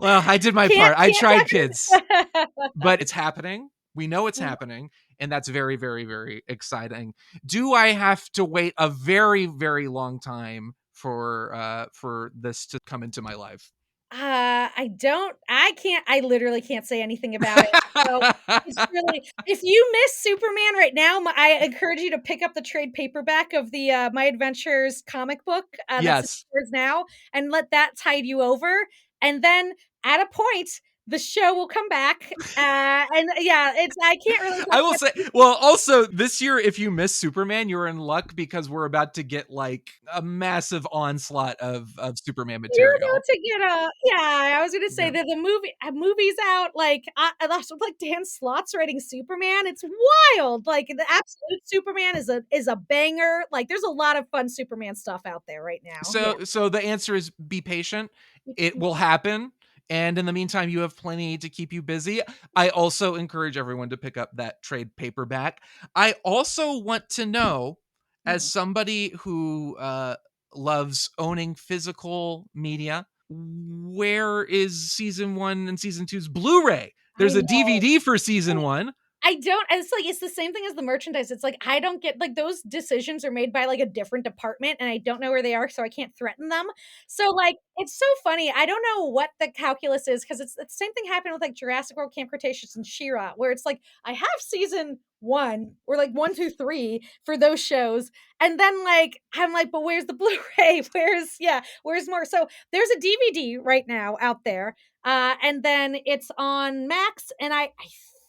Well, I did my Can't part. I tried, kids. record. But it's happening. We know it's Mhm. happening, and that's very, very, very exciting. Do I have to wait a very, very long time for this to come into my life? I literally can't say anything about it. So it's really, if you miss Superman right now, I encourage you to pick up the trade paperback of the My Adventures comic book that's in Yes. stores now, and let that tide you over. And then at a point, the show will come back. And yeah, I can't really I talk will about say, well, also this year, if you miss Superman, you're in luck because we're about to get like a massive onslaught of Superman You're about material. to get a yeah, I was gonna say Yeah. that the movie's out, like, also, like, Dan Slott's writing Superman, it's wild, like, the absolute Superman is a banger, like, there's a lot of fun Superman stuff out there right now, yeah. So the answer is be patient. It will happen. And in the meantime, you have plenty to keep you busy. I also encourage everyone to pick up that trade paperback. I also want to know, as Mhm. somebody who loves owning physical media, where is season 1 and season two's Blu-ray? I There's a know. DVD for season 1. I don't it's like it's the same thing as the merchandise, it's like, I don't get like, those decisions are made by, like, a different department, and I don't know where they are, so I can't threaten them. So, like, it's so funny, I don't know what the calculus is, 'cause it's the same thing happened with, like, Jurassic World, Camp Cretaceous, and She-Ra, where it's like, I have season 1 or, like, 1, 2, 3 for those shows, and then, like, I'm like, "But where's the Blu-ray? Where's more?" So, there's a DVD right now out there, and then it's on Max, and I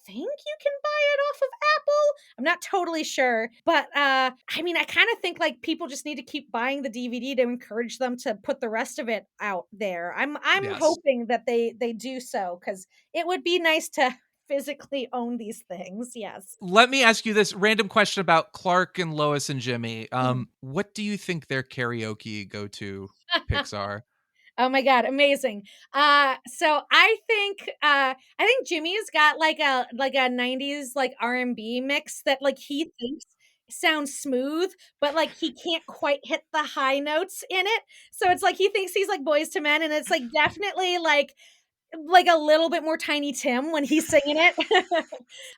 think you can buy it off of Apple. I'm not totally sure, but I mean, I kind of think like people just need to keep buying the DVD to encourage them to put the rest of it out there. I'm Yes. hoping that they do so because it would be nice to physically own these things. Yes. Let me ask you this random question about Clark and Lois and Jimmy. Mhm. What do you think their karaoke go-to picks are? Oh my god, amazing. So I think Jimmy's got like a 90s like R&B mix that like he thinks sounds smooth, but like he can't quite hit the high notes in it. So it's like he thinks he's like Boys to Men, and it's like definitely like a little bit more Tiny Tim when he's singing it.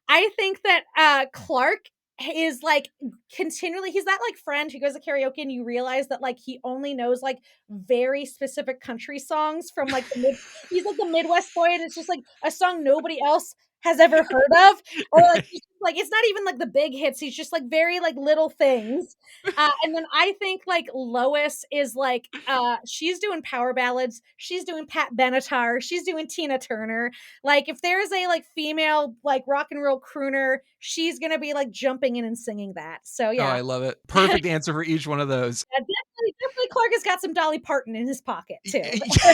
I think that Clark is like continually he's that like friend who goes to karaoke and you realize that like he only knows like very specific country songs from like he's like the Midwest boy, and it's just like a song nobody else has ever heard of, or like he's just, like it's not even like the big hits, he's just like very like little things. And then I think like Lois is like she's doing power ballads, she's doing Pat Benatar, she's doing Tina Turner. Like if there's a like female like rock and roll crooner, she's gonna be like jumping in and singing that. So Oh, yeah. I love it. Perfect answer for each one of those. Yeah, definitely Clark has got some Dolly Parton in his pocket Y- too. y-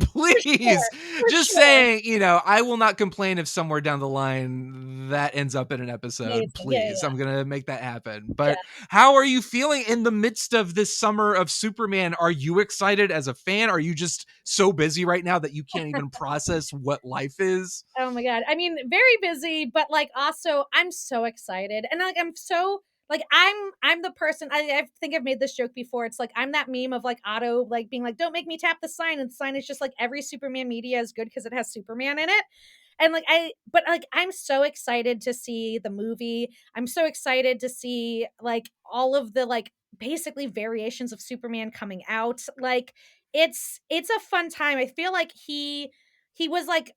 For sure, Please, for just sure. saying, I will not complain if somewhere down the line that ends up in an episode. Amazing. Yeah, Please, I'm going to make that happen. yeah, But how are you feeling in the midst of this summer of Superman? Are you excited as a fan? Are you just so busy right now that you can't even process what life is? oh my god. I mean, very busy, but like also I'm so excited. And like I'm so like I'm the person I think I've made this joke before. It's like I'm that meme of like Otto like being like, don't make me tap the sign. And the sign is just like every Superman media is good because it has Superman in it. And like but like I'm so excited to see the movie. I'm so excited to see like all of the like basically variations of Superman coming out. Like it's a fun time. I feel like he was like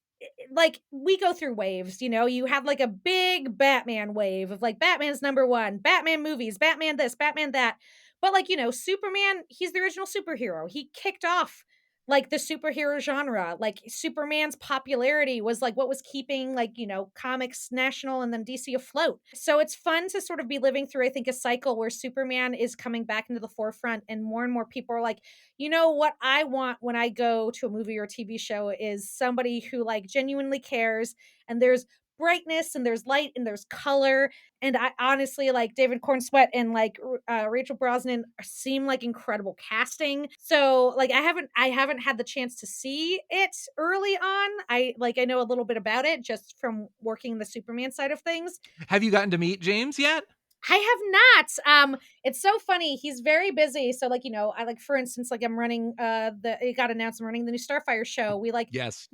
we go through waves, you know, you have like a big Batman wave of like Batman's number one, Batman movies, Batman this, Batman that. But like, you know, Superman, he's the original superhero. He kicked off like the superhero genre. Like Superman's popularity was like what was keeping like, you know, comics national and then DC afloat. So it's fun to sort of be living through, I think, a cycle where Superman is coming back into the forefront and more people are like, you know what I want when I go to a movie or TV show is somebody who like genuinely cares, and there's brightness and there's light and there's color. And I honestly like David Corn Sweat and like Rachel Brosnan seem like incredible casting. So like I haven't had the chance to see it early on. I know a little bit about it just from working the Superman side of things. Have you gotten to meet James yet? I have not. It's so funny. He's very busy. So like, I like, for instance, like I'm running it got announced I'm running the new Starfire show. We like Yes.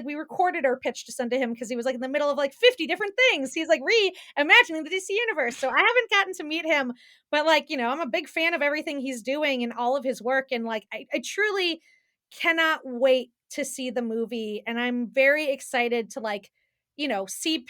we recorded our pitch to send to him because he was like in the middle of like 50 different things. He's like reimagining the DC universe. So I haven't gotten to meet him, but like, I'm a big fan of everything he's doing and all of his work. And like, I truly cannot wait to see the movie. And I'm very excited to like, see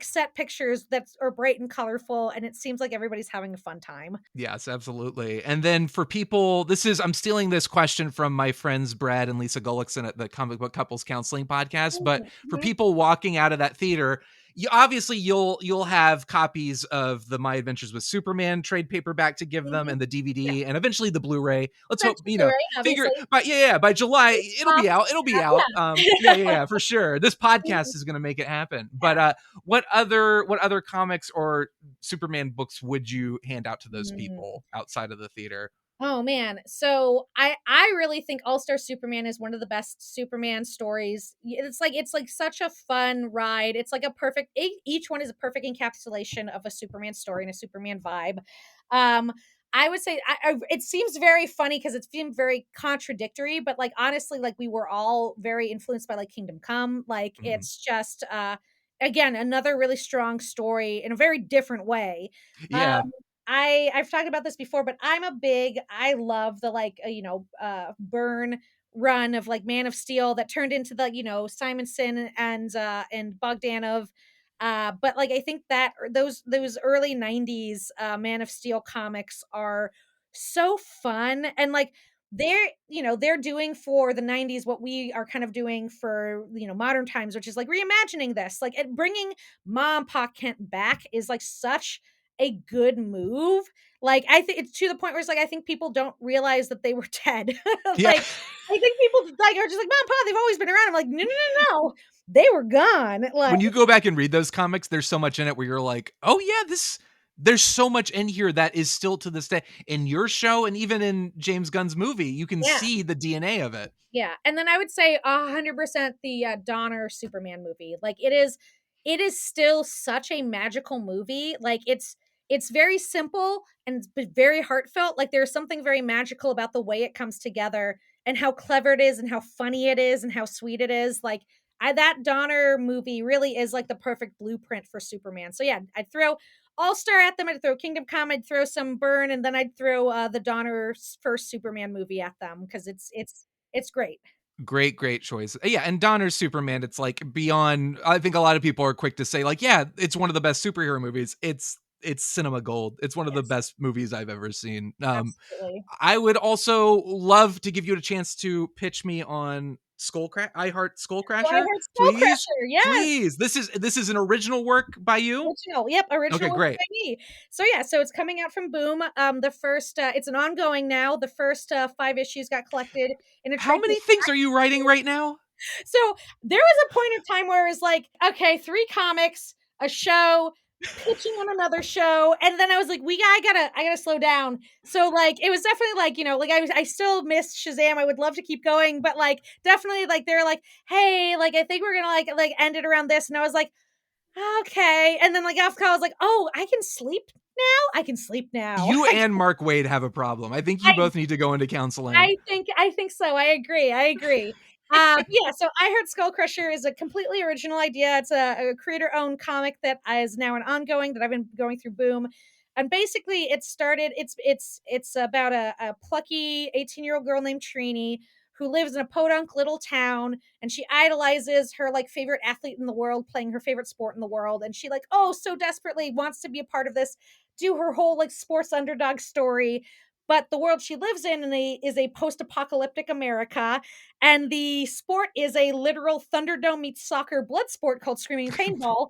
set pictures that are bright and colorful. And it seems like everybody's having a fun time. Yes, absolutely. And then for people, I'm stealing this question from my friends Brad and Lisa Gullickson at the Comic Book Couples Counseling Podcast. But for Mhm. people walking out of that theater, you'll have copies of the My Adventures with Superman trade paperback to give them, Mhm. and the Yeah. DVD, and eventually the Blu-ray. Let's hope, Eventually, right? figure Obviously. but by July it'll be out. It'll be out. Yeah. Yeah, for sure. This Mhm. podcast is going to make it happen. But what other comics or Superman books would you hand out to those Mhm. people outside of the theater? Oh man. So I really think All-Star Superman is one of the best Superman stories. It's like such a fun ride. It's like a perfect each one is a perfect encapsulation of a Superman story and a Superman vibe. Um I would say it seems very funny because it seemed very contradictory, but like honestly, like we were all very influenced by like Kingdom Come. Like Mhm. it's just again another really strong story in a very different way. Um Yeah. I've talked about this before, but I love the like burn run of like Man of Steel that turned into the Simonson and Bogdanov. But like I think that those early 90s Man of Steel comics are so fun and like they're doing for the 90s what we are kind of doing for modern times, which is like reimagining this, like bringing Mom Pa Kent back is like such a good move. Like, I think it's to the point where it's like, I think people don't realize that they were dead. Yeah. Like, I think people like are just like, "Mom, Pa, they've always been around." I'm like, "No, no, no, no. They were gone." Like, When you go back and read those comics, there's so much in it where you're like, oh yeah, there's so much in here that is still to this day in your show, and even in James Gunn's movie you can yeah. see the DNA of it. Yeah, and then I would say 100% the, Donner Superman movie. Like, it is still such a magical movie. Like, it's very simple and but very heartfelt. Like, there's something very magical about the way it comes together and how clever it is and how funny it is and how sweet it is. Like, that Donner movie really is, like, the perfect blueprint for Superman. So, yeah, I'd throw All-Star at them, I'd throw Kingdom Come, I'd throw some Byrne, and then I'd throw, the Donner's first Superman movie at them because it's great. Great choice. Yeah, and Donner's Superman, it's like beyond. I think a lot of people are quick to say, like, yeah, it's one of the best superhero movies. It's cinema gold. It's one of the Yes, best movies I've ever seen. absolutely. I would also love to give you a chance to pitch me on I Heart Oh, I Skullcrasher. heard Please, Skullcrusher, yes, please. This is an original work by you. original, yep, original Okay, work great. by me. So, yeah, so it's coming out from Boom, the first, it's an ongoing now, the first, 5 issues got collected in a How trade many things are you writing right now? So there was a point in time where it was like, okay, 3 comics, a show, pitching on another show, and then I was like, I gotta slow down. So like, it was definitely like, like I still miss Shazam. I would love to keep going, but like, definitely like they're like, hey, like I think we're gonna like end it around this, and I was like, okay, and then like after I was like, oh, I can sleep now. I can sleep now. You and Mark Waid have a problem. I think you I both need to go into counseling. I think so. I agree. I agree. Yeah, so I Heard Skullcrusher is a completely original idea. It's a creator-owned comic that is now an ongoing that I've been going through Boom. And basically it started it's about a plucky 18-year-old girl named Trini who lives in a podunk little town and she idolizes her like favorite athlete in the world playing her favorite sport in the world and she like oh so desperately wants to be a part of this, do her whole like sports underdog story, but the world she lives in is a post-apocalyptic America, and the sport is a literal Thunderdome meets soccer blood sport called screaming paintball.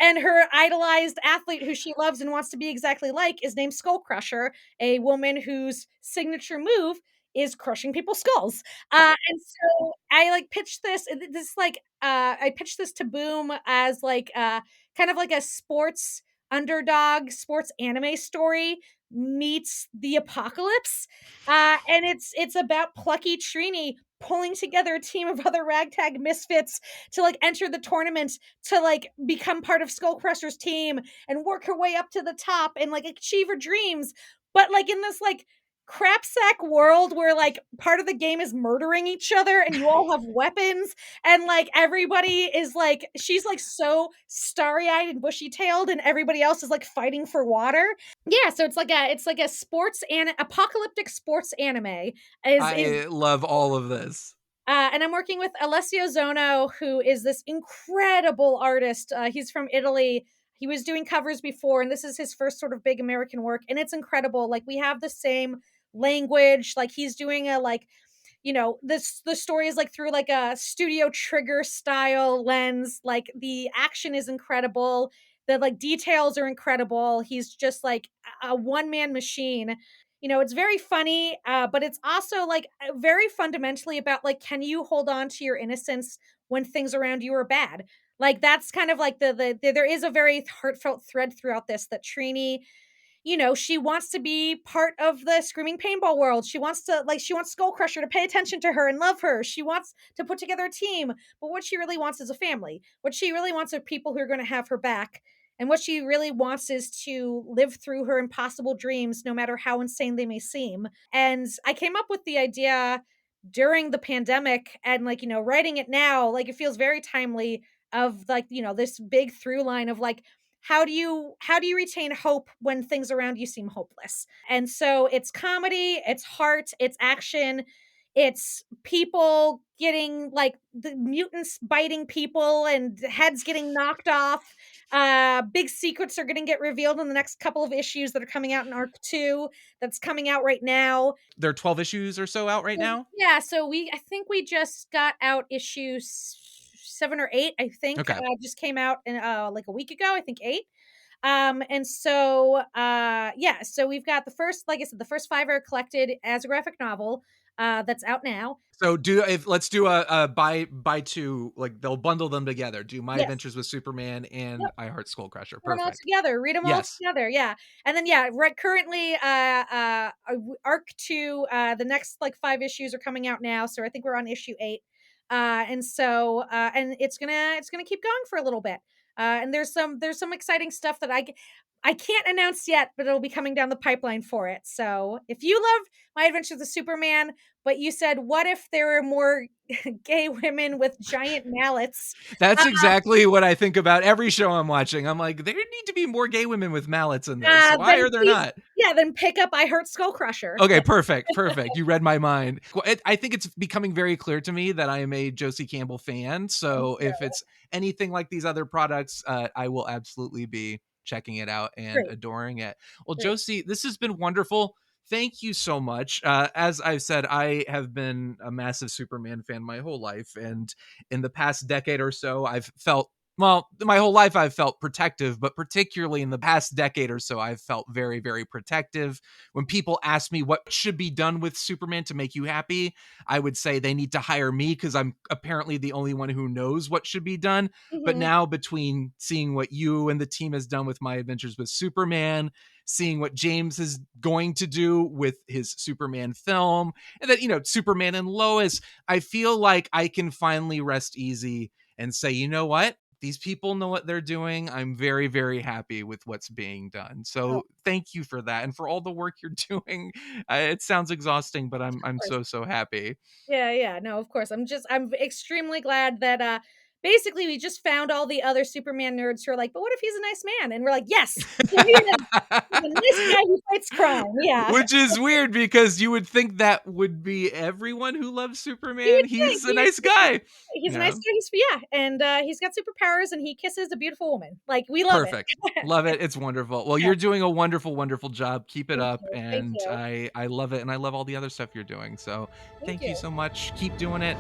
And her idolized athlete, who she loves and wants to be exactly like, is named Skull Crusher, a woman whose signature move is crushing people's skulls. And so I like pitched this. This like I pitched this to Boom as like kind of like a sports underdog sports anime story meets the apocalypse, and it's about plucky Trini pulling together a team of other ragtag misfits to like enter the tournament to like become part of Skullcrusher's team and work her way up to the top and like achieve her dreams. But like in this like crapsack world where like part of the game is murdering each other and you all have weapons and like everybody is like she's like so starry-eyed and bushy-tailed and everybody else is like fighting for water. Yeah, so it's like a sports and apocalyptic sports anime is I love all of this. and I'm working with Alessio Zono, who is this incredible artist. He's from Italy. He was doing covers before, and this is his first sort of big American work, and it's incredible. Like we have the same language. Like he's doing a like, the story is like through like a Studio Trigger style lens. Like the action is incredible. The like details are incredible. He's just like a one-man machine. It's very funny, but it's also like very fundamentally about like, can you hold on to your innocence when things around you are bad? Like that's kind of like there is a very heartfelt thread throughout this that Trini, she wants to be part of the screaming paintball world. She wants Skullcrusher to pay attention to her and love her. She wants to put together a team, but what she really wants is a family. What she really wants are people who are going to have her back. And what she really wants is to live through her impossible dreams, no matter how insane they may seem. And I came up with the idea during the pandemic and like, writing it now, like it feels very timely of like, this big through line of like, how do you retain hope when things around you seem hopeless? And so it's comedy, it's heart, it's action, it's people getting like the mutants biting people and heads getting knocked off. Big secrets are going to get revealed in the next couple of issues that are coming out in arc 2 that's coming out right now. There are 12 issues or so out right now. Yeah, so I think we just got out issue 7 or 8, I think. Okay. Just came out in like a week ago, I think 8. And so so we've got the first, like I said, the first 5 are collected as a graphic novel that's out now. So let's do a buy two, like they'll bundle them together. Do My Adventures with Superman and Yep. I Heart Skullcrusher. Put them all Perfect. together. Read them all Yes. together. Yeah. And then currently arc 2, the next like 5 issues are coming out now. So I think we're on issue 8. And it's gonna keep going for a little bit. And there's some exciting stuff that I can't announce yet, but it'll be coming down the pipeline for it. So if you love My Adventures with Superman, but you said, what if there were more gay women with giant mallets? That's exactly what I think about every show I'm watching. I'm like, there need to be more gay women with mallets in this. Why are there not? Yeah, then pick up I Heart Skullcrusher. Okay, perfect. You read my mind. I think it's becoming very clear to me that I am a Josie Campbell fan. So if it's anything like these other products, I will absolutely be checking it out and adoring it. Well, Josie, this has been wonderful. Thank you so much. As I've said, I have been a massive Superman fan my whole life. And in the past decade or so, my whole life I've felt protective, but particularly in the past decade or so, I've felt very, very protective. When people ask me what should be done with Superman to make you happy, I would say they need to hire me because I'm apparently the only one who knows what should be done. Mm-hmm. But now between seeing what you and the team has done with My Adventures with Superman, seeing what James is going to do with his Superman film, and that, Superman and Lois, I feel like I can finally rest easy and say, you know what? These people know what they're doing. I'm very, very happy with what's being done. So thank you for that. And for all the work you're doing. It sounds exhausting, but I'm so happy. Yeah. No, of course. I'm extremely glad that, basically we just found all the other Superman nerds who are like, but what if he's a nice man? And we're like, yes, he's a nice guy who fights crime. Yeah. Which is weird because you would think that would be everyone who loves Superman. He's a nice guy. He's a nice guy. And he's got superpowers and he kisses a beautiful woman. Like, we love it. Love it. It's wonderful. Well, you're doing a wonderful, wonderful job. Keep it up. And I love it. And I love all the other stuff you're doing. So thank you so much. Keep doing it.